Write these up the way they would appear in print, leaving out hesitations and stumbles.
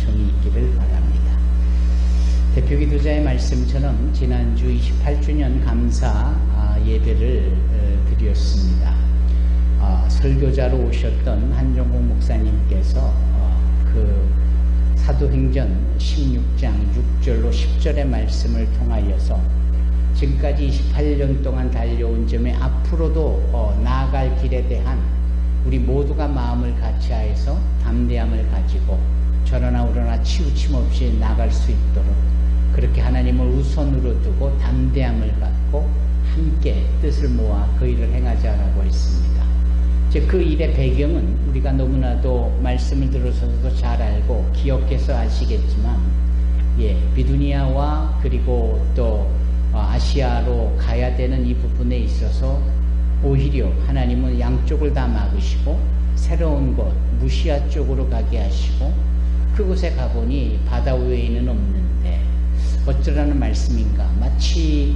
은총이 있기를 바랍니다. 대표기도자의 말씀처럼 지난주 28주년 감사 예배를 드렸습니다. 설교자로 오셨던 한종국 목사님께서 그 사도행전 16장 6절로 10절의 말씀을 통하여서 지금까지 28년 동안 달려온 점에 앞으로도 나아갈 길에 대한 우리 모두가 마음을 같이하여서 담대함을 가지고 저러나 우러나 치우침 없이 나갈 수 있도록 그렇게 하나님을 우선으로 두고 담대함을 갖고 함께 뜻을 모아 그 일을 행하자라고 했습니다. 그 일의 배경은 우리가 너무나도 말씀을 들어서도 잘 알고 기억해서 아시겠지만 비두니아와 그리고 또 아시아로 가야 되는 이 부분에 있어서 오히려 하나님은 양쪽을 다 막으시고 새로운 곳 무시아 쪽으로 가게 하시고 그곳에 가보니 바다 위에는 없는데 어쩌라는 말씀인가. 마치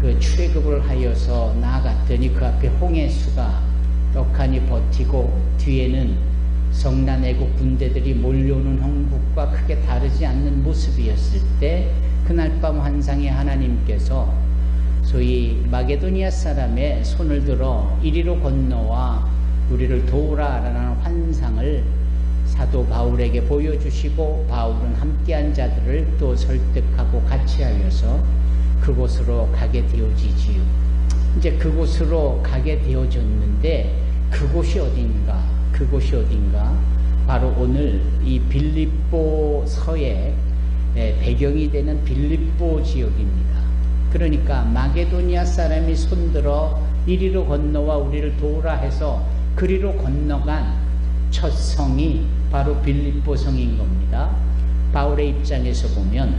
그 출애굽을 하여서 나아갔더니 그 앞에 홍해수가 떡하니 버티고 뒤에는 성난 애국 군대들이 몰려오는 형국과 크게 다르지 않는 모습이었을 때 그날 밤 환상에 하나님께서 소위 마게도니아 사람의 손을 들어 이리로 건너와 우리를 도우라라는 환상을 사도 바울에게 보여주시고 바울은 함께한 자들을 또 설득하고 같이 하여서 그곳으로 가게 되어지지요. 이제 그곳으로 가게 되어졌는데 그곳이 어딘가? 바로 오늘 이 빌립보서의 배경이 되는 빌립보 지역입니다. 그러니까 마게도니아 사람이 손들어 이리로 건너와 우리를 도우라 해서 그리로 건너간 첫 성이 바로 빌립보 성인 겁니다. 바울의 입장에서 보면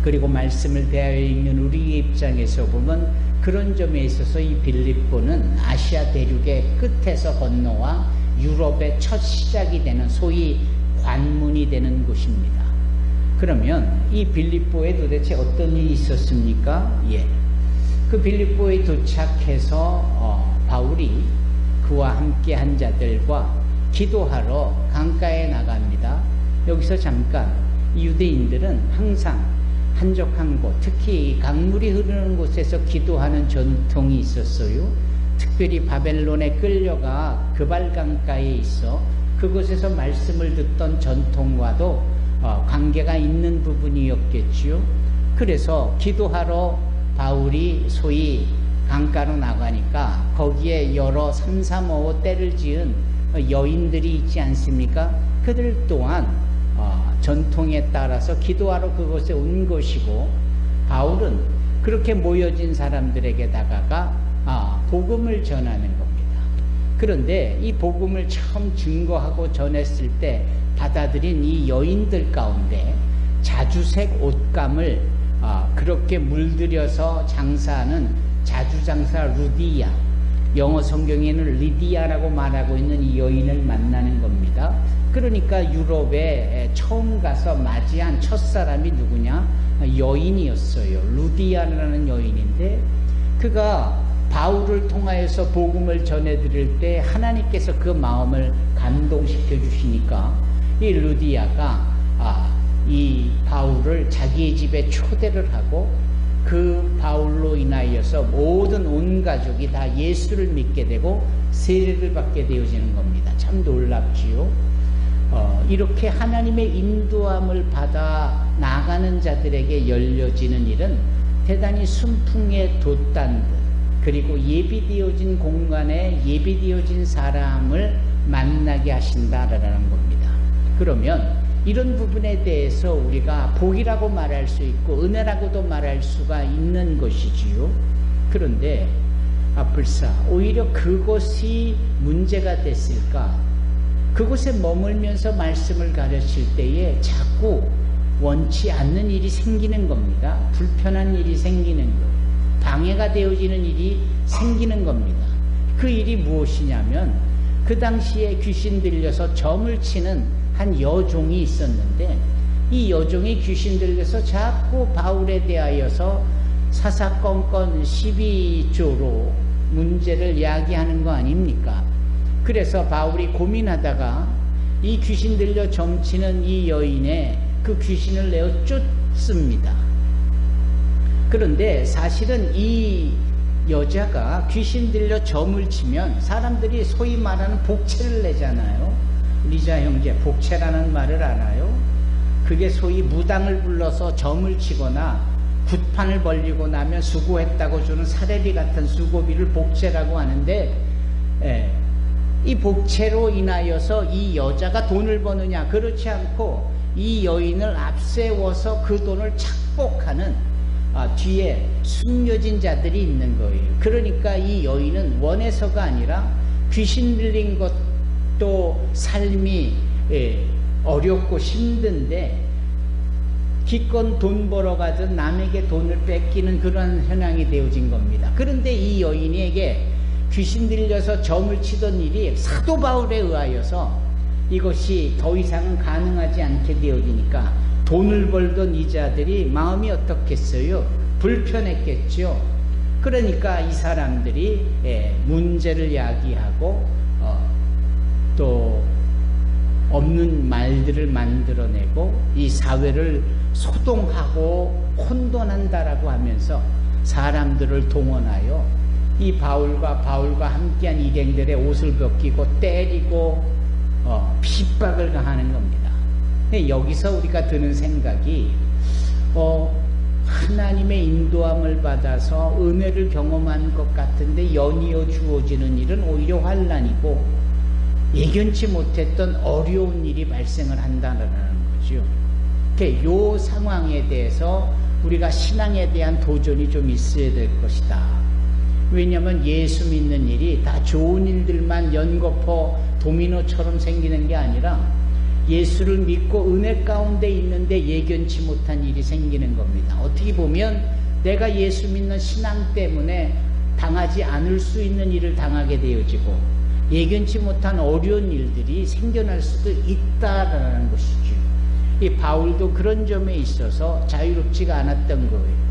그리고 말씀을 대하여 읽는 우리의 입장에서 보면 그런 점에 있어서 이 빌립보는 아시아 대륙의 끝에서 건너와 유럽의 첫 시작이 되는 소위 관문이 되는 곳입니다. 그러면 이 빌립보에 도대체 어떤 일이 있었습니까? 그 빌립보에 도착해서 바울이 그와 함께 한 자들과 기도하러 강가에 나갑니다. 여기서 잠깐 유대인들은 항상 한적한 곳, 특히 강물이 흐르는 곳에서 기도하는 전통이 있었어요. 특별히 바벨론에 끌려가 그발강가에 있어 그곳에서 말씀을 듣던 전통과도 관계가 있는 부분이었겠지요. 그래서 기도하러 바울이 소위 강가로 나가니까 거기에 여러 삼삼오오 때를 지은 여인들이 있지 않습니까? 그들 또한 전통에 따라서 기도하러 그곳에 온 것이고 바울은 그렇게 모여진 사람들에게 다가가 복음을 전하는 겁니다. 그런데 이 복음을 처음 증거하고 전했을 때 받아들인 이 여인들 가운데 자주색 옷감을 그렇게 물들여서 장사하는 자주장사 루디아, 영어 성경에는 리디아라고 말하고 있는 이 여인을 만나는 겁니다. 그러니까 유럽에 처음 가서 맞이한 첫사람이 누구냐? 여인이었어요. 루디아라는 여인인데 그가 바울을 통하여서 복음을 전해드릴 때 하나님께서 그 마음을 감동시켜 주시니까 이 루디아가 이 바울을 자기의 집에 초대를 하고 그 바울로 인하여서 모든 온 가족이 다 예수를 믿게 되고 세례를 받게 되어지는 겁니다. 참 놀랍지요. 이렇게 하나님의 인도함을 받아 나가는 자들에게 열려지는 일은 대단히 순풍에 돛단 듯 그리고 예비되어진 공간에 예비되어진 사람을 만나게 하신다라는 겁니다. 그러면 이런 부분에 대해서 우리가 복이라고 말할 수 있고 은혜라고도 말할 수가 있는 것이지요. 그런데 불사 오히려 그것이 문제가 됐을까? 그곳에 머물면서 말씀을 가르칠 때에 자꾸 원치 않는 일이 생기는 겁니다. 불편한 일이 생기는 거예요. 방해가 되어지는 일이 생기는 겁니다. 그 일이 무엇이냐면 그 당시에 귀신 들려서 점을 치는 한 여종이 있었는데 이 여종이 귀신 들려서 자꾸 바울에 대하여서 사사건건 시비조로 문제를 야기하는 거 아닙니까? 그래서 바울이 고민하다가 이 귀신 들려 점치는 이 여인의 그 귀신을 내어 쫓습니다. 그런데 사실은 이 여자가 귀신 들려 점을 치면 사람들이 소위 말하는 복채를 내잖아요. 리자 형제, 복채라는 말을 알아요? 그게 소위 무당을 불러서 점을 치거나 굿판을 벌리고 나면 수고했다고 주는 사례비 같은 수고비를 복채라고 하는데, 이 복채로 인하여서 이 여자가 돈을 버느냐? 그렇지 않고 이 여인을 앞세워서 그 돈을 착복하는 뒤에 숨겨진 자들이 있는 거예요. 그러니까 이 여인은 원해서가 아니라 귀신 들린 것도 삶이 어렵고 힘든데 기껏 돈 벌어가든 남에게 돈을 뺏기는 그런 현황이 되어진 겁니다. 그런데 이 여인에게 귀신 들려서 점을 치던 일이 사도 바울에 의하여서 이것이 더 이상은 가능하지 않게 되어지니까 돈을 벌던 이자들이 마음이 어떻겠어요? 불편했겠죠. 그러니까 이 사람들이 문제를 야기하고 또 없는 말들을 만들어내고 이 사회를 소동하고 혼돈한다라고 하면서 사람들을 동원하여 이 바울과 함께한 일행들의 옷을 벗기고 때리고 핍박을 가하는 겁니다. 여기서 우리가 드는 생각이 하나님의 인도함을 받아서 은혜를 경험한 것 같은데 연이어 주어지는 일은 오히려 환난이고 예견치 못했던 어려운 일이 발생을 한다는 거죠. 이 상황에 대해서 우리가 신앙에 대한 도전이 좀 있어야 될 것이다. 왜냐하면 예수 믿는 일이 다 좋은 일들만 연거푸 도미노처럼 생기는 게 아니라 예수를 믿고 은혜 가운데 있는데 예견치 못한 일이 생기는 겁니다. 어떻게 보면 내가 예수 믿는 신앙 때문에 당하지 않을 수 있는 일을 당하게 되어지고 예견치 못한 어려운 일들이 생겨날 수도 있다라는 것이죠. 이 바울도 그런 점에 있어서 자유롭지가 않았던 거예요.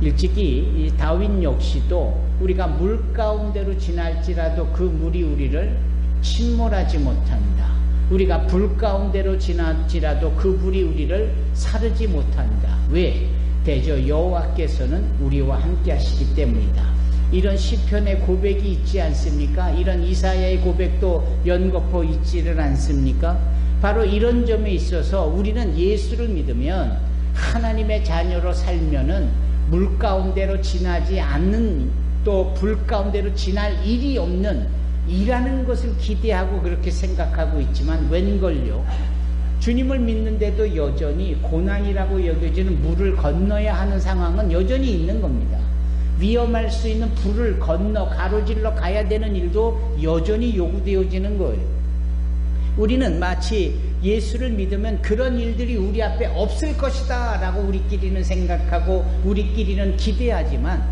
일찍이 이 다윈 역시도 우리가 물 가운데로 지날지라도 그 물이 우리를 침몰하지 못한다. 우리가 불 가운데로 지날지라도 그 불이 우리를 사르지 못한다. 왜? 대저 여호와께서는 우리와 함께 하시기 때문이다. 이런 시편의 고백이 있지 않습니까? 이런 이사야의 고백도 연거푸 있지를 않습니까? 바로 이런 점에 있어서 우리는 예수를 믿으면 하나님의 자녀로 살면은 물 가운데로 지나지 않는 또 불 가운데로 지날 일이 없는 이라는 것을 기대하고 그렇게 생각하고 있지만 웬걸요? 주님을 믿는데도 여전히 고난이라고 여겨지는 물을 건너야 하는 상황은 여전히 있는 겁니다. 위험할 수 있는 불을 건너 가로질러 가야 되는 일도 여전히 요구되어지는 거예요. 우리는 마치 예수를 믿으면 그런 일들이 우리 앞에 없을 것이다 라고 우리끼리는 생각하고 우리끼리는 기대하지만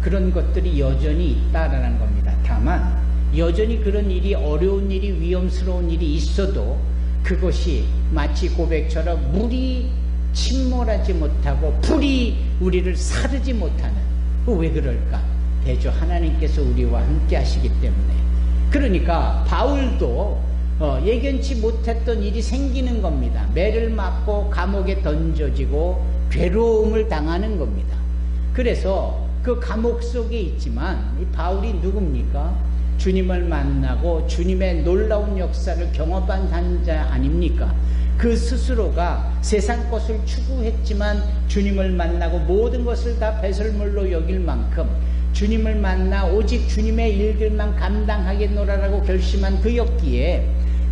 그런 것들이 여전히 있다라는 겁니다. 다만 여전히 그런 일이 어려운 일이 위험스러운 일이 있어도 그것이 마치 고백처럼 물이 침몰하지 못하고 불이 우리를 사르지 못하는 왜 그럴까? 대저 하나님께서 우리와 함께 하시기 때문에. 그러니까 바울도 예견치 못했던 일이 생기는 겁니다. 매를 맞고 감옥에 던져지고 괴로움을 당하는 겁니다. 그래서 그 감옥 속에 있지만 이 바울이 누굽니까? 주님을 만나고 주님의 놀라운 역사를 경험한 자 아닙니까? 그 스스로가 세상 것을 추구했지만 주님을 만나고 모든 것을 다 배설물로 여길 만큼 주님을 만나 오직 주님의 일들만 감당하겠노라라고 결심한 그였기에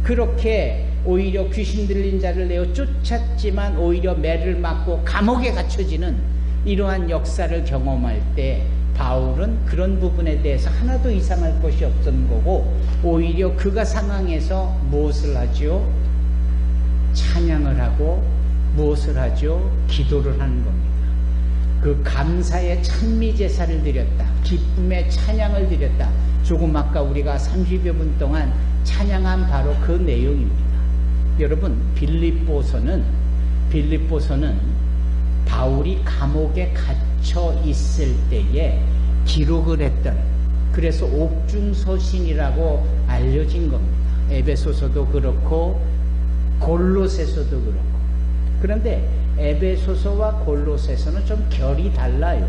그렇게 오히려 귀신 들린 자를 내어 쫓았지만 오히려 매를 맞고 감옥에 갇혀지는 이러한 역사를 경험할 때 바울은 그런 부분에 대해서 하나도 이상할 것이 없던 거고 오히려 그가 상황에서 무엇을 하죠? 찬양을 하고 무엇을 하죠? 기도를 하는 겁니다. 그 감사의 찬미 제사를 드렸다. 기쁨의 찬양을 드렸다. 조금 아까 우리가 30여 분 동안 찬양한 바로 그 내용입니다. 여러분 빌립보서는 바울이 감옥에 갇혀 있을 때에 기록을 했던 그래서 옥중서신이라고 알려진 겁니다. 에베소서도 그렇고 골로새서도 그렇고. 그런데 에베소서와 골로새서는 좀 결이 달라요.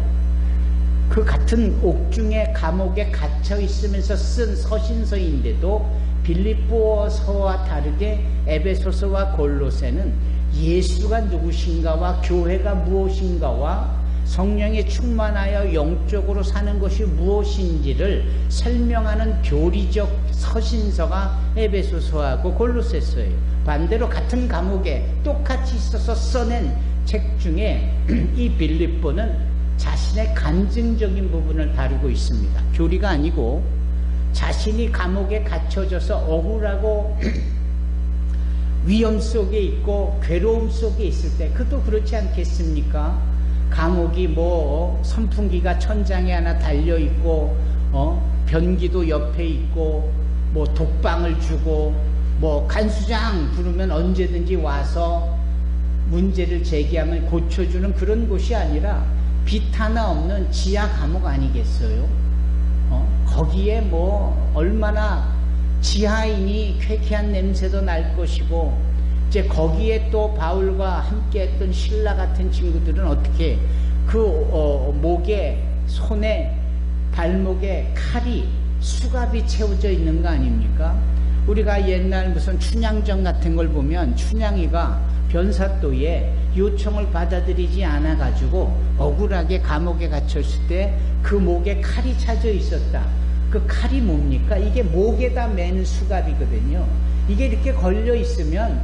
그 같은 옥중에 감옥에 갇혀 있으면서 쓴 서신서인데도 빌립보서와 다르게 에베소서와 골로새는 예수가 누구신가와 교회가 무엇인가와 성령에 충만하여 영적으로 사는 것이 무엇인지를 설명하는 교리적 서신서가 에베소서하고 골로새서예요. 반대로 같은 감옥에 똑같이 있어서 써낸 책 중에 이 빌립보는 자신의 간증적인 부분을 다루고 있습니다. 교리가 아니고 자신이 감옥에 갇혀져서 억울하고 위험 속에 있고 괴로움 속에 있을 때, 그것도 그렇지 않겠습니까? 감옥이 뭐 선풍기가 천장에 하나 달려있고 변기도 옆에 있고 뭐 독방을 주고 뭐 간수장 부르면 언제든지 와서 문제를 제기하면 고쳐주는 그런 곳이 아니라 빛 하나 없는 지하 감옥 아니겠어요? 거기에 뭐 얼마나 지하인이 쾌쾌한 냄새도 날 것이고, 이제 거기에 또 바울과 함께 했던 신라 같은 친구들은 어떻게 목에, 손에, 발목에 칼이, 수갑이 채워져 있는 거 아닙니까? 우리가 옛날 무슨 춘향전 같은 걸 보면 춘향이가 변사또에 요청을 받아들이지 않아가지고 억울하게 감옥에 갇혔을 때 그 목에 칼이 차져 있었다. 그 칼이 뭡니까? 이게 목에다 매는 수갑이거든요. 이게 이렇게 걸려 있으면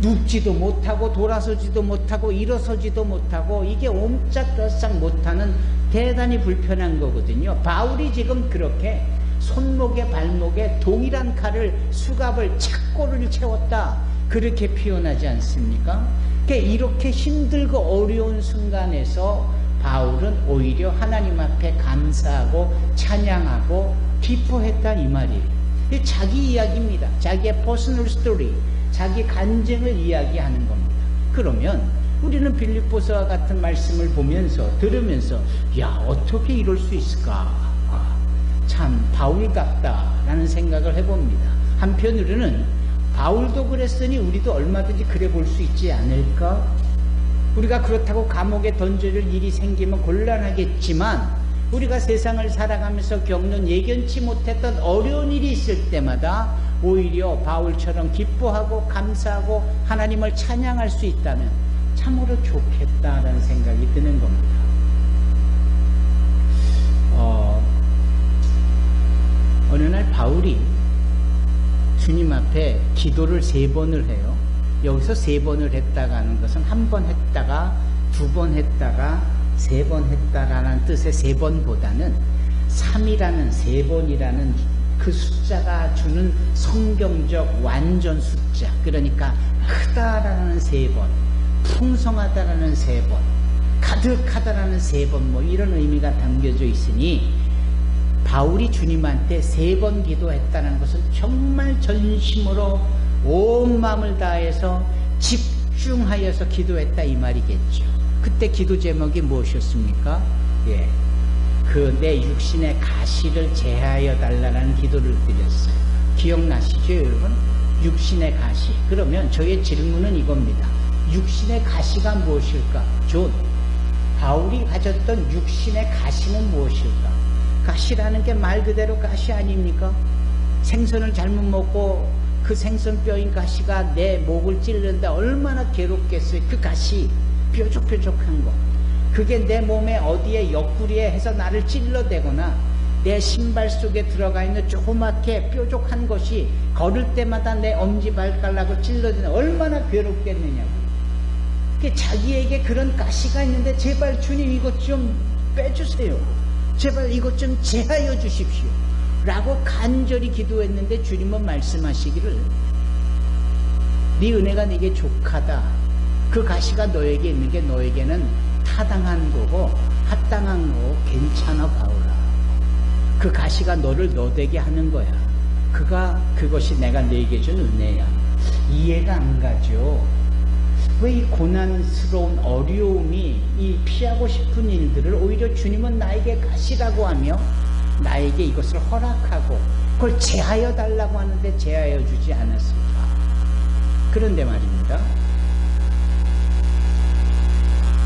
눕지도 못하고 돌아서지도 못하고 일어서지도 못하고 이게 옴짝달싹 못하는 대단히 불편한 거거든요. 바울이 지금 그렇게 손목에 발목에 동일한 칼을, 수갑을 착고를 채웠다, 그렇게 표현하지 않습니까? 이렇게 힘들고 어려운 순간에서 바울은 오히려 하나님 앞에 감사하고 찬양하고 기뻐했다, 이 말이에요. 이게 자기 이야기입니다. 자기의 퍼스널 스토리, 자기 간증을 이야기하는 겁니다. 그러면 우리는 빌립보서와 같은 말씀을 보면서, 들으면서, 야, 어떻게 이럴 수 있을까? 참 바울답다라는 생각을 해봅니다. 한편으로는 바울도 그랬으니 우리도 얼마든지 그래 볼 수 있지 않을까? 우리가 그렇다고 감옥에 던져질 일이 생기면 곤란하겠지만, 우리가 세상을 살아가면서 겪는 예견치 못했던 어려운 일이 있을 때마다 오히려 바울처럼 기뻐하고 감사하고 하나님을 찬양할 수 있다면 참으로 좋겠다라는 생각이 드는 겁니다. 어느 날 바울이 주님 앞에 기도를 3번을 해요. 여기서 3번을 했다가 하는 것은 한 번 했다가 2번 했다가 3번 했다라는 뜻의 3번보다는 3이라는 3번이라는 그 숫자가 주는 성경적 완전 숫자, 그러니까 크다라는 3번, 풍성하다라는 3번, 가득하다라는 3번, 뭐 이런 의미가 담겨져 있으니 바울이 주님한테 3번 기도했다는 것은 정말 전심으로 온 마음을 다해서 집중하여서 기도했다, 이 말이겠죠. 그때 기도 제목이 무엇이었습니까? 예, 그 내 육신의 가시를 제하여 달라는 기도를 드렸어요. 기억나시죠, 여러분? 육신의 가시. 그러면 저의 질문은 이겁니다. 육신의 가시가 무엇일까? 존, 바울이 가졌던 육신의 가시는 무엇일까? 가시라는 게 말 그대로 가시 아닙니까? 생선을 잘못 먹고 그 생선뼈인 가시가 내 목을 찌르는데 얼마나 괴롭겠어요. 그 가시, 뾰족뾰족한 거, 그게 내 몸에 어디에 옆구리에 해서 나를 찔러대거나 내 신발 속에 들어가 있는 조그맣게 뾰족한 것이 걸을 때마다 내 엄지발가락을 찔러대는, 얼마나 괴롭겠느냐고. 자기에게 그런 가시가 있는데 제발 주님 이것 좀 빼주세요, 제발 이것 좀 제하여 주십시오 라고 간절히 기도했는데 주님은 말씀하시기를, 네 은혜가 네게 족하다. 그 가시가 너에게 있는 게 너에게는 타당한 거고 합당한 거고 괜찮아 바울아. 그 가시가 너를 너되게 하는 거야. 그것이 내가 네게 준 은혜야. 이해가 안 가죠. 왜 이 고난스러운 어려움이, 이 피하고 싶은 일들을 오히려 주님은 나에게 가시라고 하며 나에게 이것을 허락하고 그걸 제하여 달라고 하는데 제하여 주지 않았을까? 그런데 말입니다.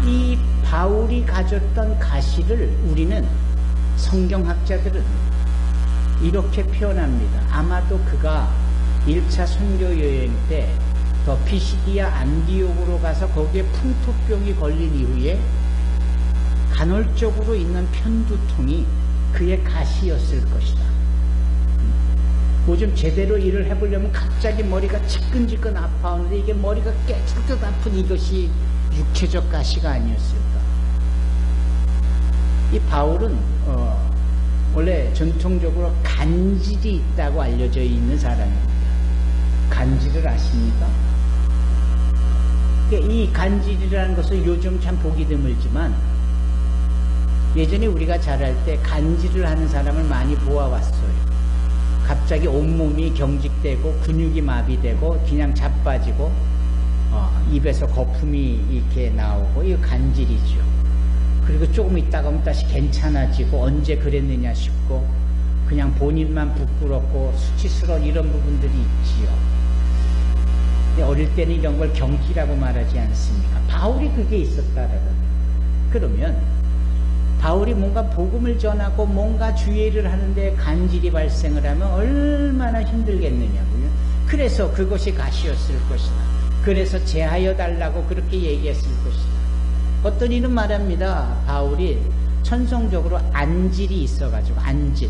이 바울이 가졌던 가시를 우리는 성경학자들은 이렇게 표현합니다. 아마도 그가 1차 선교 여행 때 더 피시디아 안디옥으로 가서 거기에 풍토병이 걸린 이후에 간헐적으로 있는 편두통이 그의 가시였을 것이다. 요즘 제대로 일을 해보려면 갑자기 머리가 지끈지끈 아파오는데 이게 머리가 깨질 듯 아픈 이것이 육체적 가시가 아니었을까. 이 바울은 원래 전통적으로 간질이 있다고 알려져 있는 사람입니다. 간질을 아십니까? 이 간질이라는 것은 요즘 참 보기 드물지만 예전에 우리가 자랄 때 간질을 하는 사람을 많이 보아왔어요. 갑자기 온몸이 경직되고 근육이 마비되고 그냥 자빠지고 입에서 거품이 이렇게 나오고 이거 간질이죠. 그리고 조금 있다가 오면 다시 괜찮아지고 언제 그랬느냐 싶고 그냥 본인만 부끄럽고 수치스러운 이런 부분들이 있지요. 어릴 때는 이런 걸 경기라고 말하지 않습니까? 바울이 그게 있었다라는. 그러면 바울이 뭔가 복음을 전하고 뭔가 주의를 하는데 간질이 발생을 하면 얼마나 힘들겠느냐고요. 그래서 그것이 가시였을 것이다. 그래서 제하여 달라고 그렇게 얘기했을 것이다. 어떤 이는 말합니다. 바울이 천성적으로 안질이 있어가지고 안질.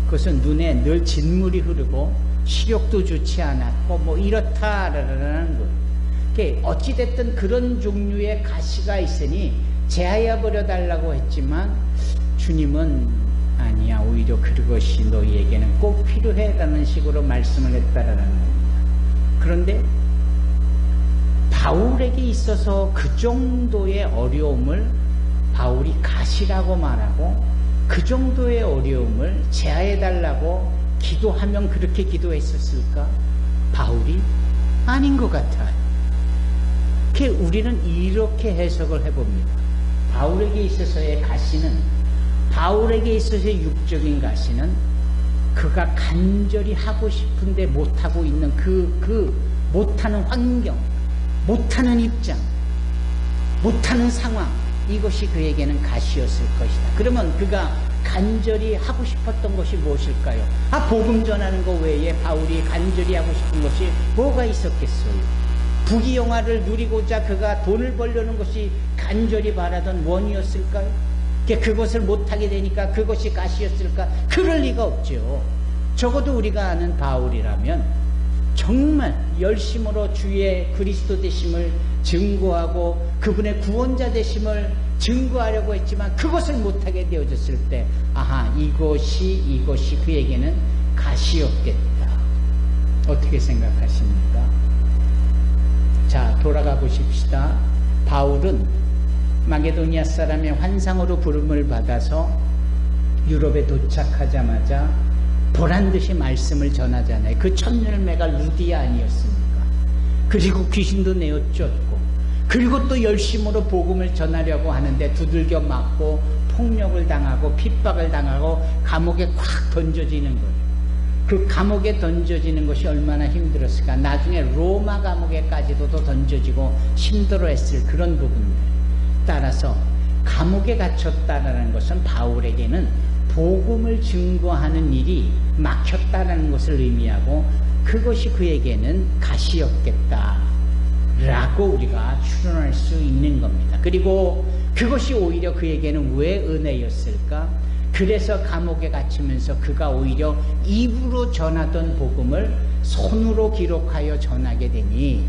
그것은 눈에 늘 진물이 흐르고 시력도 좋지 않았고 뭐 이렇다라는 것. 어찌됐든 그런 종류의 가시가 있으니 제하여 버려달라고 했지만 주님은 아니야, 오히려 그것이 너희에게는 꼭 필요해라는 식으로 말씀을 했다라는 겁니다. 그런데 바울에게 있어서 그 정도의 어려움을 바울이 가시라고 말하고 그 정도의 어려움을 제하해달라고 기도하면 그렇게 기도했었을까? 바울이 아닌 것 같아요. 우리는 이렇게 해석을 해봅니다. 바울에게 있어서의 가시는, 바울에게 있어서의 육적인 가시는 그가 간절히 하고 싶은데 못하고 있는 못하는 환경, 못하는 입장, 못하는 상황, 이것이 그에게는 가시였을 것이다. 그러면 그가 간절히 하고 싶었던 것이 무엇일까요? 복음 전하는 것 외에 바울이 간절히 하고 싶은 것이 뭐가 있었겠어요? 부귀영화를 누리고자 그가 돈을 벌려는 것이 간절히 바라던 원이었을까요? 그것을 못하게 되니까 그것이 가시였을까? 그럴 리가 없죠. 적어도 우리가 아는 바울이라면 정말 열심으로 주의 그리스도 되심을 증거하고 그분의 구원자 되심을 증거하려고 했지만 그것을 못하게 되어졌을 때 이것이 그에게는 가시였겠다. 어떻게 생각하십니까? 자, 돌아가 보십시다. 바울은 마게도니아 사람의 환상으로 부름을 받아서 유럽에 도착하자마자 보란듯이 말씀을 전하잖아요. 그 첫열매가 루디아 아니었습니까? 그리고 귀신도 내어쫓고 그리고 또 열심으로 복음을 전하려고 하는데 두들겨 맞고 폭력을 당하고 핍박을 당하고 감옥에 콱 던져지는 거예요. 그 감옥에 던져지는 것이 얼마나 힘들었을까. 나중에 로마 감옥에까지도 던져지고 힘들어했을 그런 부분들. 따라서 감옥에 갇혔다는 것은 바울에게는 복음을 증거하는 일이 막혔다는 것을 의미하고 그것이 그에게는 가시였겠다 라고 우리가 추론할 수 있는 겁니다. 그리고 그것이 오히려 그에게는 왜 은혜였을까? 그래서 감옥에 갇히면서 그가 오히려 입으로 전하던 복음을 손으로 기록하여 전하게 되니,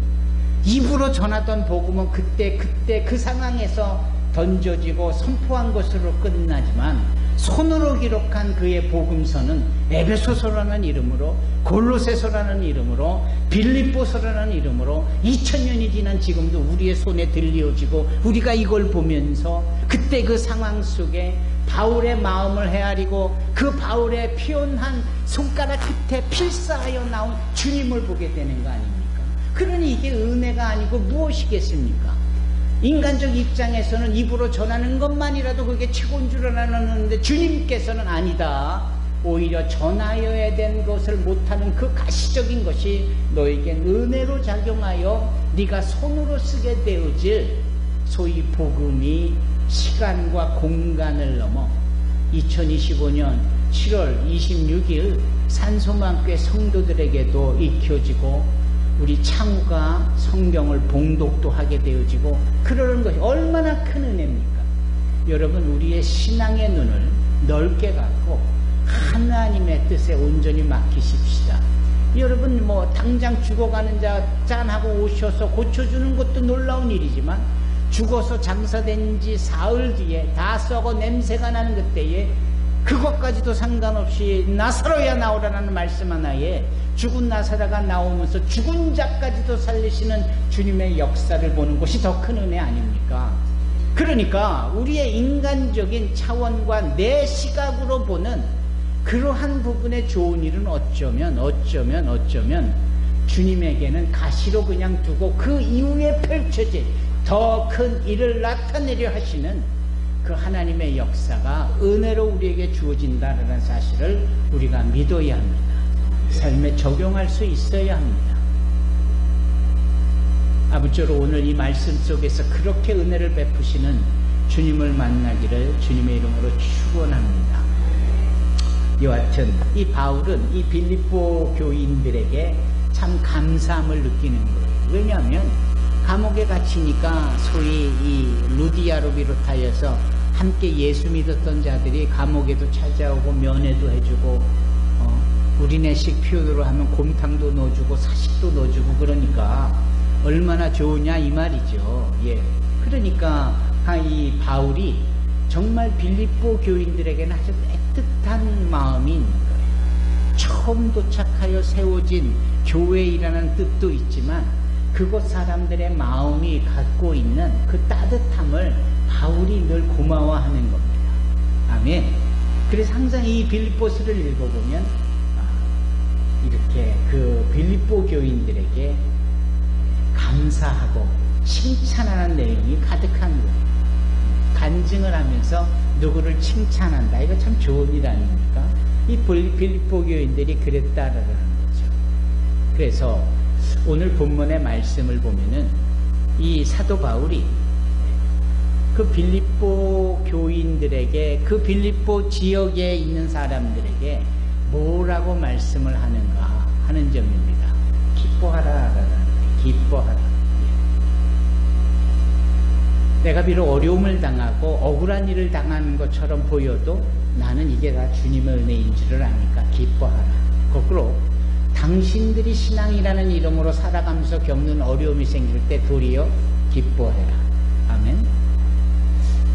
입으로 전하던 복음은 그때 그 상황에서 던져지고 선포한 것으로 끝나지만 손으로 기록한 그의 복음서는 에베소서라는 이름으로, 골로새서라는 이름으로, 빌립보서라는 이름으로 2000년이 지난 지금도 우리의 손에 들려지고 우리가 이걸 보면서 그때 그 상황 속에 바울의 마음을 헤아리고 그 바울의 피온한 손가락 끝에 필사하여 나온 주님을 보게 되는 거 아닙니까? 그러니 이게 은혜가 아니고 무엇이겠습니까? 인간적 입장에서는 입으로 전하는 것만이라도 그게 최고인 줄 알았는데 주님께서는 아니다. 오히려 전하여야 된 것을 못하는 그 가시적인 것이 너에겐 은혜로 작용하여 네가 손으로 쓰게 되어질 소위 복음이 시간과 공간을 넘어 2025년 7월 26일 산소망교회 성도들에게도 익혀지고 우리 창우가 성경을 봉독도 하게 되어지고 그러는 것이 얼마나 큰 은혜입니까? 여러분, 우리의 신앙의 눈을 넓게 갖고 하나님의 뜻에 온전히 맡기십시다. 여러분, 당장 죽어가는 자 짠하고 오셔서 고쳐주는 것도 놀라운 일이지만 죽어서 장사된 지 사흘 뒤에 다 썩어 냄새가 나는 그때에 그것까지도 상관없이 나사로야 나오라는 말씀 하나에 죽은 나사로가 나오면서 죽은 자까지도 살리시는 주님의 역사를 보는 것이 더 큰 은혜 아닙니까? 그러니까 우리의 인간적인 차원과 내 시각으로 보는 그러한 부분의 좋은 일은 어쩌면 주님에게는 가시로 그냥 두고 그 이후에 펼쳐질 더 큰 일을 나타내려 하시는 그 하나님의 역사가 은혜로 우리에게 주어진다는 사실을 우리가 믿어야 합니다. 삶에 적용할 수 있어야 합니다. 아무쪼록 오늘 이 말씀 속에서 그렇게 은혜를 베푸시는 주님을 만나기를 주님의 이름으로 축원합니다. 여하튼 이 바울은 이 빌립보 교인들에게 참 감사함을 느끼는 거예요. 왜냐하면 감옥에 갇히니까 소위 이 루디아로 비롯하여서 함께 예수 믿었던 자들이 감옥에도 찾아오고 면회도 해주고 우리네식 표현으로 하면 곰탕도 넣어주고 사식도 넣어주고 그러니까 얼마나 좋으냐 이 말이죠. 예. 그러니까 이 바울이 정말 빌립보 교인들에게는 아주 애틋한 마음이 있는 거예요. 처음 도착하여 세워진 교회이라는 뜻도 있지만 그곳 사람들의 마음이 갖고 있는 그 따뜻함을 바울이 늘 고마워하는 겁니다. 아멘. 그래서 항상 이 빌립보서를 읽어보면 이렇게 그 빌립보 교인들에게 감사하고 칭찬하는 내용이 가득한 거예요. 간증을 하면서 누구를 칭찬한다. 이거 참 좋은 일 아닙니까? 이 빌립보 교인들이 그랬다라는 거죠. 그래서 오늘 본문의 말씀을 보면은 이 사도 바울이 그 빌립보 교인들에게 그 빌립보 지역에 있는 사람들에게 뭐라고 말씀을 하는가 하는 점입니다. 기뻐하라. 기뻐하라. 내가 비록 어려움을 당하고 억울한 일을 당하는 것처럼 보여도 나는 이게 다 주님의 은혜인 줄을 아니까 기뻐하라. 거꾸로 당신들이 신앙이라는 이름으로 살아가면서 겪는 어려움이 생길 때 도리어 기뻐해라. 아멘.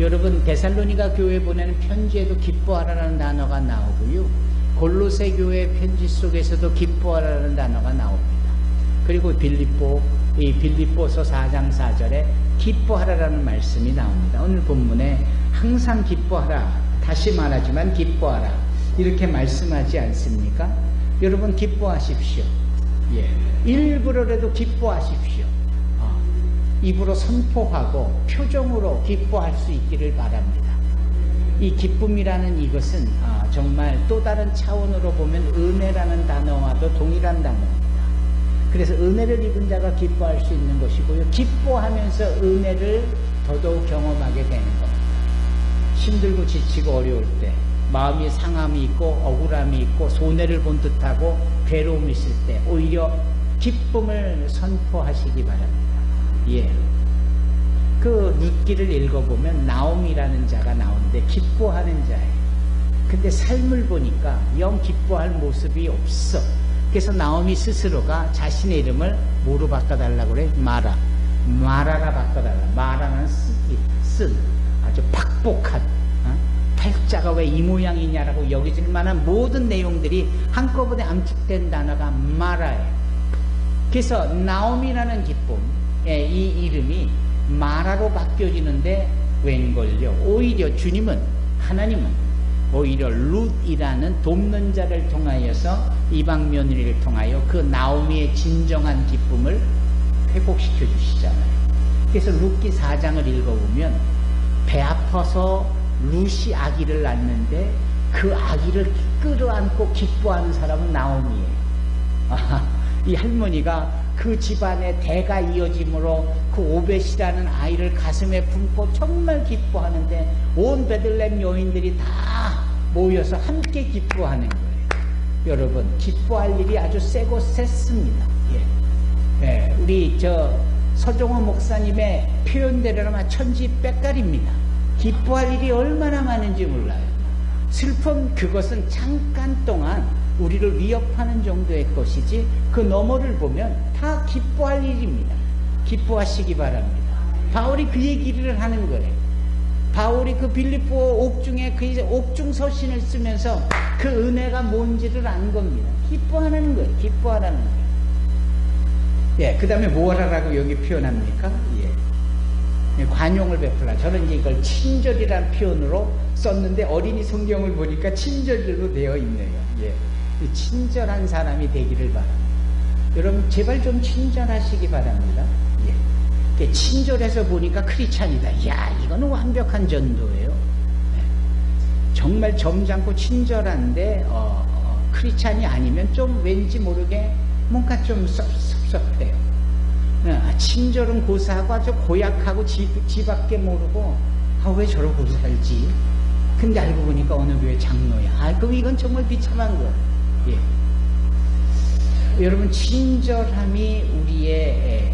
여러분, 데살로니가 교회에 보내는 편지에도 기뻐하라는 단어가 나오고요. 골로새 교회 편지 속에서도 기뻐하라는 단어가 나옵니다. 그리고 빌립보서 4장 4절에 기뻐하라라는 말씀이 나옵니다. 오늘 본문에 항상 기뻐하라, 다시 말하지만 기뻐하라 이렇게 말씀하지 않습니까? 여러분 기뻐하십시오. 예, 일부러라도 기뻐하십시오. 입으로 선포하고 표정으로 기뻐할 수 있기를 바랍니다. 이 기쁨이라는 이것은 정말 또 다른 차원으로 보면 은혜라는 단어와도 동일한 단어입니다. 그래서 은혜를 입은 자가 기뻐할 수 있는 것이고요. 기뻐하면서 은혜를 더더욱 경험하게 되는 겁니다. 힘들고 지치고 어려울 때, 마음이 상함이 있고 억울함이 있고 손해를 본 듯하고 괴로움이 있을 때 오히려 기쁨을 선포하시기 바랍니다. 예. 그 룻기를 읽어보면 나옴이라는 자가 나오는데 기뻐하는 자예요. 근데 삶을 보니까 영 기뻐할 모습이 없어. 그래서 나옴이 스스로가 자신의 이름을 뭐로 바꿔달라고 그래? 마라라 바꿔달라. 마라는 쓴 아주 팍복한 팔자가 왜 이 모양이냐라고 여겨질 만한 모든 내용들이 한꺼번에 암축된 단어가 마라예요. 그래서 나옴이라는 기쁨의 이 이름이 마라로 바뀌어지는데 웬걸요? 오히려 하나님은 오히려 룻이라는 돕는 자를 통하여서 이방 며느리를 통하여 그 나오미의 진정한 기쁨을 회복시켜 주시잖아요. 그래서 룻기 4장을 읽어보면 배 아파서 룻이 아기를 낳는데 그 아기를 끌어안고 기뻐하는 사람은 나오미예요. 이 할머니가 그 집안의 대가 이어짐으로 그 오벳이라는 아이를 가슴에 품고 정말 기뻐하는데 온 베들레헴 여인들이 다 모여서 함께 기뻐하는 거예요. 여러분, 기뻐할 일이 아주 세고 셌습니다. 예, 우리 서종호 목사님의 표현대로라면 천지백갈입니다. 기뻐할 일이 얼마나 많은지 몰라요. 슬픔, 그것은 잠깐 동안 우리를 위협하는 정도의 것이지 그 너머를 보면 다 기뻐할 일입니다. 기뻐하시기 바랍니다. 바울이 그 얘기를 하는 거예요. 바울이 그 빌립보 옥중에 그 옥중 서신을 쓰면서 그 은혜가 뭔지를 안 겁니다. 기뻐하는 거예요. 기뻐하라는 거예요. 예, 그 다음에 뭐라고 여기 표현합니까? 예. 관용을 베풀라. 저는 이걸 친절이라는 표현으로 썼는데 어린이 성경을 보니까 친절로 되어 있네요. 예. 친절한 사람이 되기를 바랍니다. 여러분, 제발 좀 친절하시기 바랍니다. 예. 친절해서 보니까 크리스찬이다. 야, 이거는 완벽한 전도예요. 예. 정말 점잖고 친절한데 크리스찬이 아니면 좀 왠지 모르게 뭔가 좀 섭섭해요. 친절은 고사하고 아주 고약하고 지밖에 모르고 왜 저러고 살지? 근데 알고 보니까 어느 교회 장로야. 그럼 이건 정말 비참한 거예요. 예. 여러분, 친절함이 우리의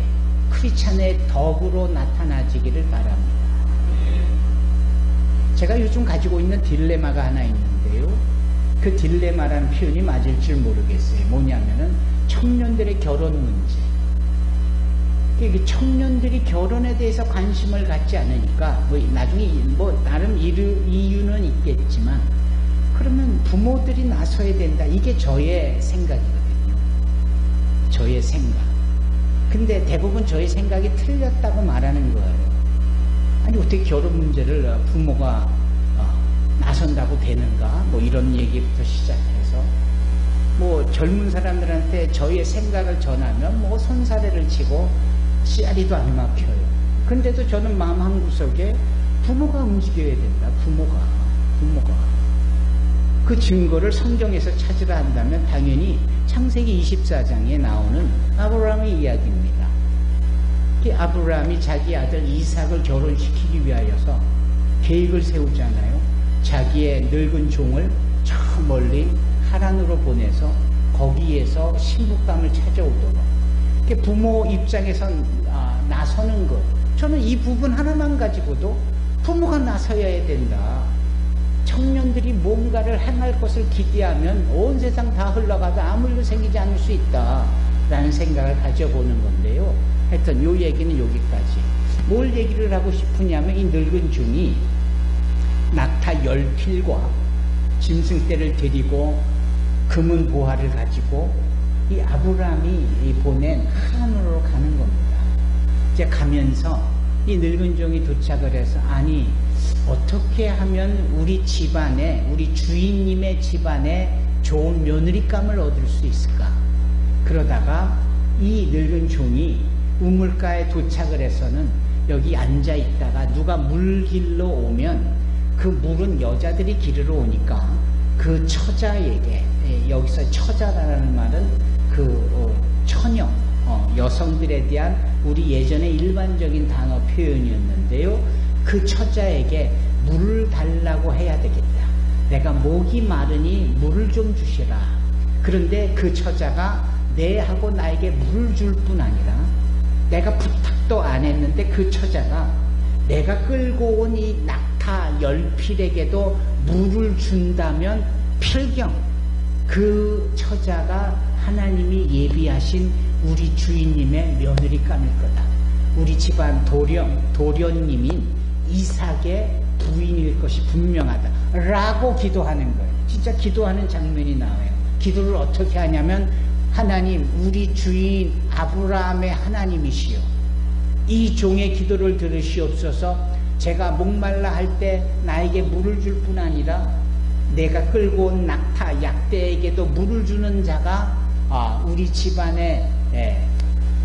크리스찬의 덕으로 나타나지기를 바랍니다. 제가 요즘 가지고 있는 딜레마가 하나 있는데요. 그 딜레마라는 표현이 맞을지 모르겠어요. 뭐냐면은 청년들의 결혼 문제. 청년들이 결혼에 대해서 관심을 갖지 않으니까 나중에 나름 이유는 있겠지만 그러면 부모들이 나서야 된다. 이게 저의 생각이거든요. 저의 생각. 근데 대부분 저의 생각이 틀렸다고 말하는 거예요. 아니, 어떻게 결혼 문제를 부모가 나선다고 되는가? 이런 얘기부터 시작해서 젊은 사람들한테 저의 생각을 전하면 손사래를 치고 씨알이도 안 막혀요. 근데도 저는 마음 한구석에 부모가 움직여야 된다. 부모가. 그 증거를 성경에서 찾으라 한다면 당연히 창세기 24장에 나오는 아브라함의 이야기입니다. 아브라함이 자기 아들 이삭을 결혼시키기 위하여서 계획을 세우잖아요. 자기의 늙은 종을 저 멀리 하란으로 보내서 거기에서 신부감을 찾아오도록. 부모 입장에선 나서는 것. 저는 이 부분 하나만 가지고도 부모가 나서야 된다. 청년들이 뭔가를 행할 것을 기대하면 온 세상 다 흘러가도 아무 일도 생기지 않을 수 있다라는 생각을 가져보는 건데요. 하여튼 요 얘기는 여기까지. 뭘 얘기를 하고 싶으냐면 이 늙은 중이 낙타 10필과 짐승떼를 데리고 금은 보화를 가지고 이 아브라함이 보낸 하란으로 가는 겁니다. 이제 가면서 이 늙은 종이 도착을 해서 아니, 어떻게 하면 우리 집안에, 우리 주인님의 집안에 좋은 며느리감을 얻을 수 있을까? 그러다가 이 늙은 종이 우물가에 도착을 해서는 여기 앉아 있다가 누가 물 길러 오면 그 물은 여자들이 기르러 오니까 그 처자에게, 여기서 처자라는 말은 처녀, 여성들에 대한 우리 예전의 일반적인 단어 표현이었는데요. 그 처자에게 물을 달라고 해야 되겠다. 내가 목이 마르니 물을 좀 주시라. 그런데 그 처자가 네 하고 나에게 물을 줄 뿐 아니라 내가 부탁도 안 했는데 그 처자가 내가 끌고 온 이 낙타 10필에게도 물을 준다면 필경 그 처자가 하나님이 예비하신 우리 주인님의 며느리감일 거다. 우리 집안 도련님인 이삭의 부인일 것이 분명하다. 라고 기도하는 거예요. 진짜 기도하는 장면이 나와요. 기도를 어떻게 하냐면 하나님, 우리 주인 아브라함의 하나님이시여, 이 종의 기도를 들으시옵소서. 제가 목말라 할 때 나에게 물을 줄 뿐 아니라 내가 끌고 온 낙타 약대에게도 물을 주는 자가 우리 집안의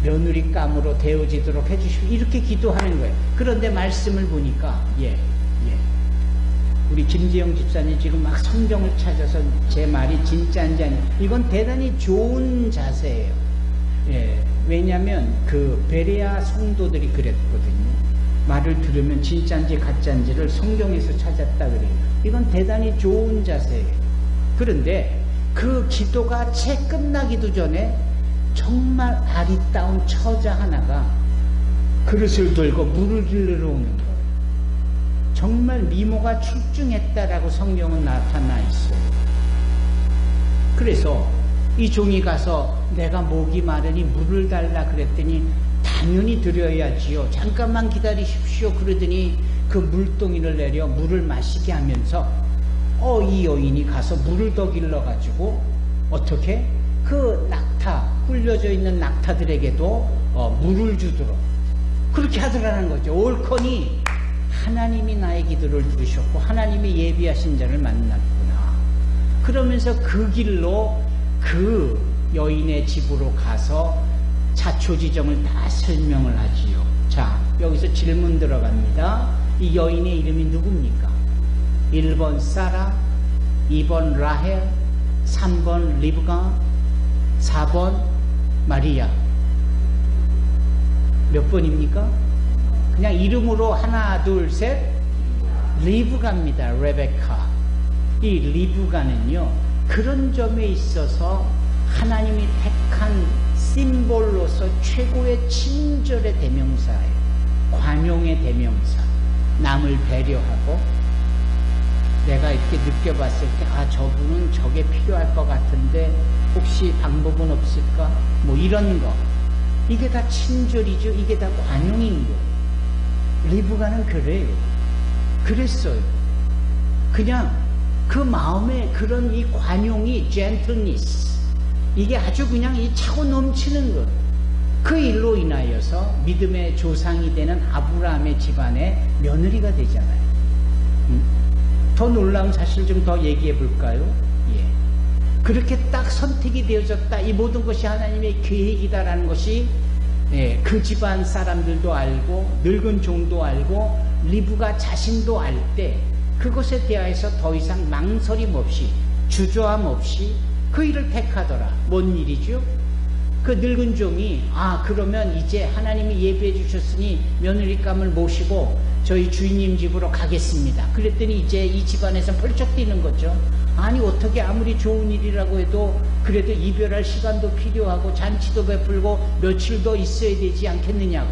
며느리감으로 되어지도록 해주시고, 이렇게 기도하는 거예요. 그런데 말씀을 보니까 우리 김재영 집사님 지금 막 성경을 찾아서 제 말이 진짜인지 아닌지, 이건 대단히 좋은 자세예요. 예, 왜냐하면 그 베레아 성도들이 그랬거든요. 말을 들으면 진짜인지 가짜인지를 성경에서 찾았다 그래요. 이건 대단히 좋은 자세예요. 그런데 그 기도가 채 끝나기도 전에 정말 아리따운 처자 하나가 그릇을 들고 물을 길르러 오는 거예요. 정말 미모가 출중했다라고 성경은 나타나 있어요. 그래서 이 종이 가서 내가 목이 마르니 물을 달라 그랬더니 당연히 드려야지요. 잠깐만 기다리십시오. 그러더니 그 물동이를 내려 물을 마시게 하면서 이 여인이 가서 물을 더 길러가지고 어떻게 그 낙타, 꿀려져 있는 낙타들에게도 물을 주도록 그렇게 하더라는 거죠. 옳거니 하나님이 나의 기도를 들으셨고 하나님이 예비하신 자를 만났구나. 그러면서 그 길로 그 여인의 집으로 가서 자초지정을 다 설명을 하지요. 자, 여기서 질문 들어갑니다. 이 여인의 이름이 누굽니까? 1번 사라, 2번 라헬, 3번 리브가, 4번 마리아. 몇 번입니까? 그냥 이름으로 하나, 둘, 셋, 리브가입니다. 레베카. 이 리브가는요, 그런 점에 있어서 하나님이 택한 심볼로서 최고의 친절의 대명사예요. 관용의 대명사. 남을 배려하고, 내가 이렇게 느껴봤을 때 저분은 저게 필요할 것 같은데 혹시 방법은 없을까? 뭐 이런 거. 이게 다 친절이죠. 이게 다 관용인 거예요. 리브가는 그래요. 그랬어요. 그냥 그 마음에 그런 이 관용이 gentleness, 이게 아주 그냥 이 차고 넘치는 것. 그 일로 인하여서 믿음의 조상이 되는 아브라함의 집안의 며느리가 되잖아요. 더 놀라운 사실 좀 더 얘기해 볼까요? 예. 그렇게 딱 선택이 되어졌다. 이 모든 것이 하나님의 계획이다라는 것이 그 집안 사람들도 알고 늙은 종도 알고 리브가 자신도 알 때 그것에 대하여서 더 이상 망설임 없이 주저함 없이 그 일을 택하더라. 뭔 일이죠? 그 늙은 종이 그러면 이제 하나님이 예비해 주셨으니 며느리감을 모시고 저희 주인님 집으로 가겠습니다. 그랬더니 이제 이 집안에서 펄쩍 뛰는 거죠. 아니 어떻게 아무리 좋은 일이라고 해도 그래도 이별할 시간도 필요하고 잔치도 베풀고 며칠 더 있어야 되지 않겠느냐고.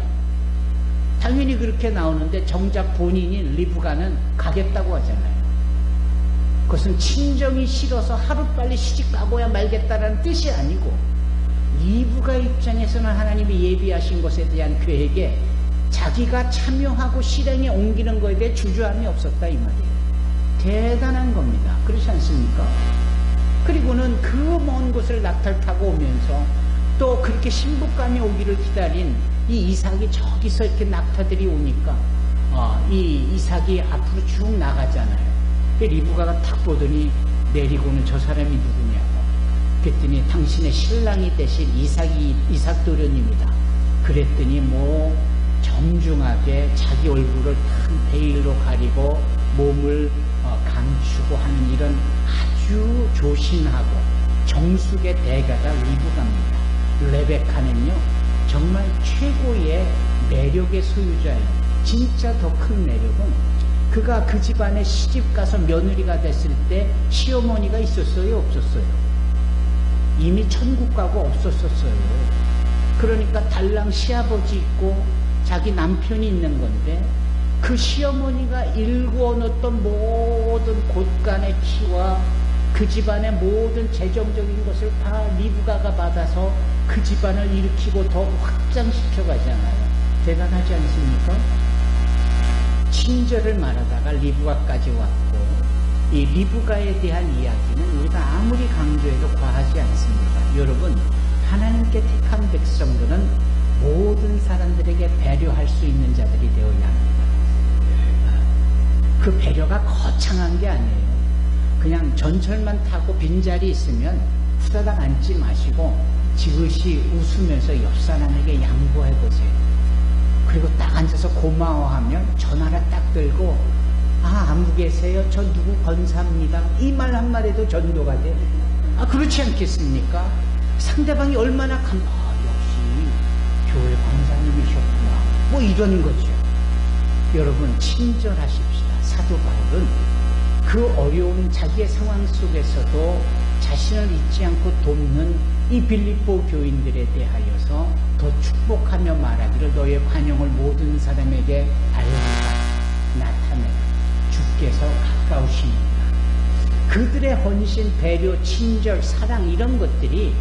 당연히 그렇게 나오는데 정작 본인인 리브가는 가겠다고 하잖아요. 그것은 친정이 싫어서 하루빨리 시집가고야 말겠다라는 뜻이 아니고 리브가 입장에서는 하나님이 예비하신 것에 대한 계획에 자기가 참여하고 실행에 옮기는 것에 대해 주저함이 없었다 이 말이에요. 대단한 겁니다. 그렇지 않습니까? 그리고는 그 먼 곳을 낙타를 타고 오면서 또 그렇게 신부감이 오기를 기다린 이 이삭이 저기서 이렇게 낙타들이 오니까 이 이삭이 앞으로 쭉 나가잖아요. 리브가가 탁 보더니 내리고는 저 사람이 누구냐고. 그랬더니 당신의 신랑이 되신 이삭 도련입니다. 그랬더니 뭐 정중하게 자기 얼굴을 큰 베일로 가리고 몸을 감추고 하는 이런 아주 조신하고 정숙의 대가가 리브가입니다. 레베카는요 정말 최고의 매력의 소유자예요. 진짜 더 큰 매력은 그가 그 집안에 시집가서 며느리가 됐을 때 시어머니가 있었어요? 없었어요? 이미 천국 가고 없었었어요. 그러니까 달랑 시아버지 있고 자기 남편이 있는 건데 그 시어머니가 일구어 놓던 모든 곳간의 피와 그 집안의 모든 재정적인 것을 다 리브가가 받아서 그 집안을 일으키고 더 확장시켜 가잖아요. 대단하지 않습니까? 친절을 말하다가 리브가까지 왔고 이 리브가에 대한 이야기는 우리가 아무리 강조해도 과하지 않습니다. 여러분, 하나님께 택한 백성들은 모든 사람들에게 배려할 수 있는 자들이 되어야 합니다. 그 배려가 거창한 게 아니에요. 그냥 전철만 타고 빈자리 있으면 후다닥 앉지 마시고 지그시 웃으면서 옆 사람에게 양보해 보세요. 그리고 딱 앉아서 고마워하면 전화를 딱 들고 안부 계세요? 저 누구 권사입니다. 이 말 한마디도 전도가 돼. 그렇지 않겠습니까? 상대방이 얼마나 역시 교회 권사님이셨구나. 뭐 이런 거죠. 여러분, 친절하십시다. 사도 바울은 그 어려운 자기의 상황 속에서도 자신을 잊지 않고 돕는 이 빌립보 교인들에 대하여서 더 축복하며 말하기를 너의 관용을 모든 사람에게 알리라 나타내라. 주께서 가까우시니라. 그들의 헌신, 배려, 친절, 사랑 이런 것들이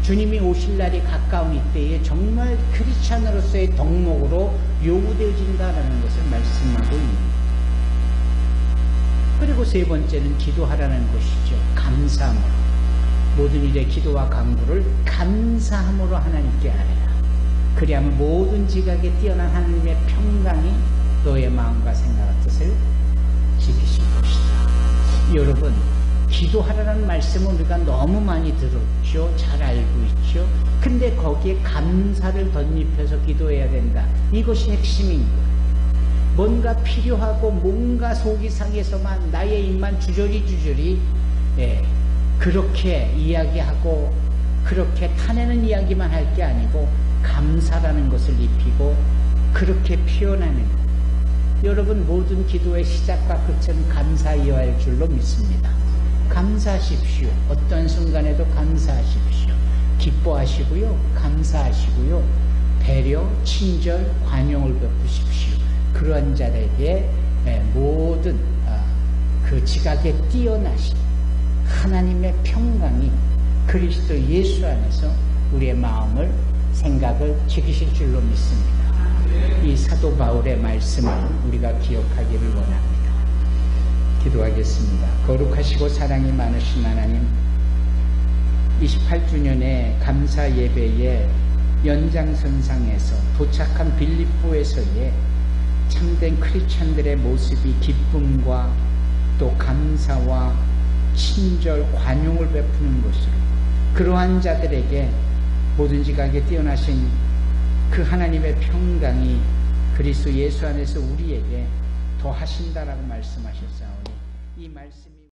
주님이 오실 날이 가까운 이때에 정말 크리스찬으로서의 덕목으로 요구되어진다는 것을 말씀하고 있습니다. 그리고 세 번째는 기도하라는 것이죠. 감사함으로. 모든 일에 기도와 간구를 감사함으로 하나님께 아뢰라. 그리하면 모든 지각에 뛰어난 하나님의 평강이 너의 마음과 생각과 뜻을 지키실 것이다. 여러분, 기도하라는 말씀은 우리가 너무 많이 들었죠. 잘 알고 있죠. 근데 거기에 감사를 덧입혀서 기도해야 된다. 이것이 핵심인 거예요. 뭔가 필요하고 뭔가 속이 상해서만 나의 입만 주저리 그렇게 이야기하고 그렇게 타내는 이야기만 할 게 아니고 감사라는 것을 입히고 그렇게 표현하는 거예요. 여러분, 모든 기도의 시작과 끝은 감사이어야 할 줄로 믿습니다. 감사하십시오. 어떤 순간에도 감사하십시오. 기뻐하시고요. 감사하시고요. 배려, 친절, 관용을 베푸십시오. 그러한 자에게 모든 그 지각에 뛰어나신 하나님의 평강이 그리스도 예수 안에서 우리의 마음을, 생각을 지키실 줄로 믿습니다. 이 사도 바울의 말씀을 우리가 기억하기를 원합니다. 기도하겠습니다. 거룩하시고 사랑이 많으신 하나님, 28주년의 감사 예배의 연장선상에서 도착한 빌립보에서의 참된 크리스찬들의 모습이 기쁨과 또 감사와 친절, 관용을 베푸는 것으로 그러한 자들에게 모든 지각에 뛰어나신 그 하나님의 평강이 그리스도 예수 안에서 우리에게 더하신다라고 말씀하셨사오니 이 말씀이